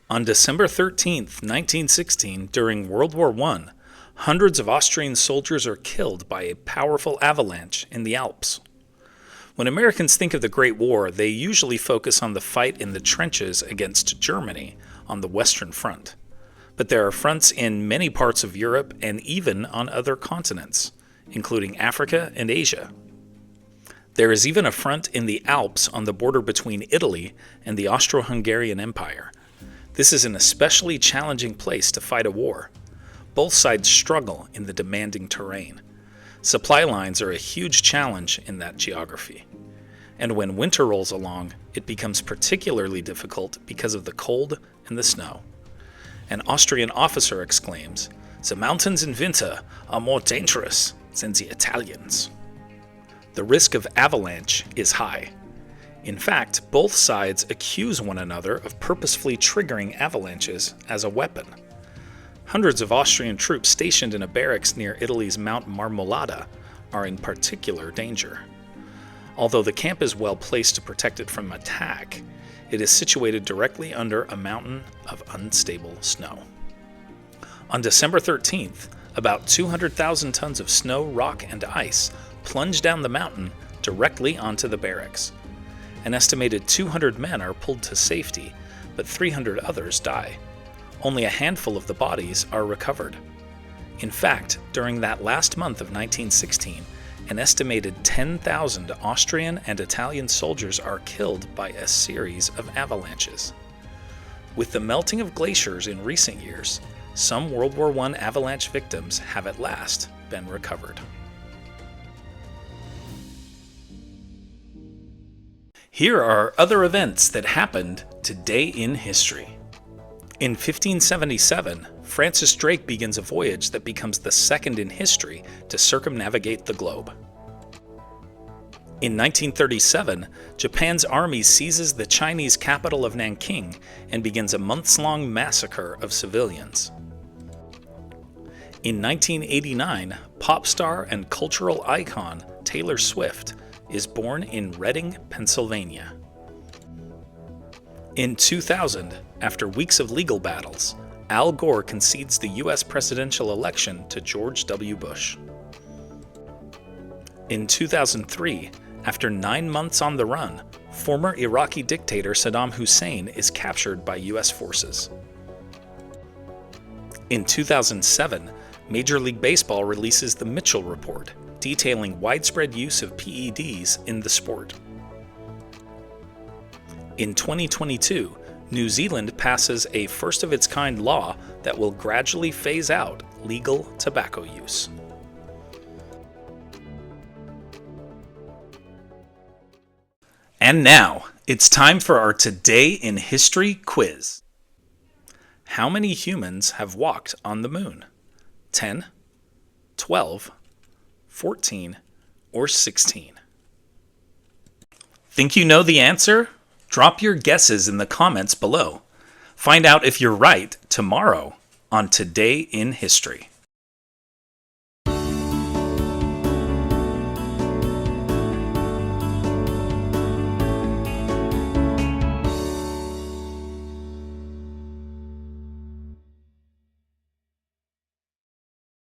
On December 13th, 1916, during World War I, hundreds of Austrian soldiers are killed by a powerful avalanche in the Alps. When Americans think of the Great War, they usually focus on the fight in the trenches against Germany on the Western Front. But there are fronts in many parts of Europe and even on other continents, including Africa and Asia. There is even a front in the Alps on the border between Italy and the Austro-Hungarian Empire. This is an especially challenging place to fight a war. Both sides struggle in the demanding terrain. Supply lines are a huge challenge in that geography. And when winter rolls along, it becomes particularly difficult because of the cold and the snow. An Austrian officer exclaims, "The mountains in winter are more dangerous than the Italians." The risk of avalanche is high. In fact, both sides accuse one another of purposefully triggering avalanches as a weapon. Hundreds of Austrian troops stationed in a barracks near Italy's Mount Marmolada are in particular danger. Although the camp is well placed to protect it from attack, it is situated directly under a mountain of unstable snow. On December 13th, about 200,000 tons of snow, rock, and ice plunge down the mountain directly onto the barracks. An estimated 200 men are pulled to safety, but 300 others die. Only a handful of the bodies are recovered. In fact, during that last month of 1916, an estimated 10,000 Austrian and Italian soldiers are killed by a series of avalanches. With the melting of glaciers in recent years, some World War I avalanche victims have at last been recovered. Here are other events that happened today in history. In 1577, Francis Drake begins a voyage that becomes the second in history to circumnavigate the globe. In 1937, Japan's army seizes the Chinese capital of Nanking and begins a months-long massacre of civilians. In 1989, pop star and cultural icon Taylor Swift is born in Reading, Pennsylvania. In 2000, after weeks of legal battles, Al Gore concedes the U.S. presidential election to George W. Bush. In 2003, after 9 months on the run, former Iraqi dictator Saddam Hussein is captured by U.S. forces. In 2007, Major League Baseball releases the Mitchell Report, detailing widespread use of PEDs in the sport. In 2022, New Zealand passes a first-of-its-kind law that will gradually phase out legal tobacco use. And now, it's time for our Today in History quiz. How many humans have walked on the moon? 10, 12, 14, or 16? Think you know the answer? Drop your guesses in the comments below. Find out if you're right tomorrow on Today in History.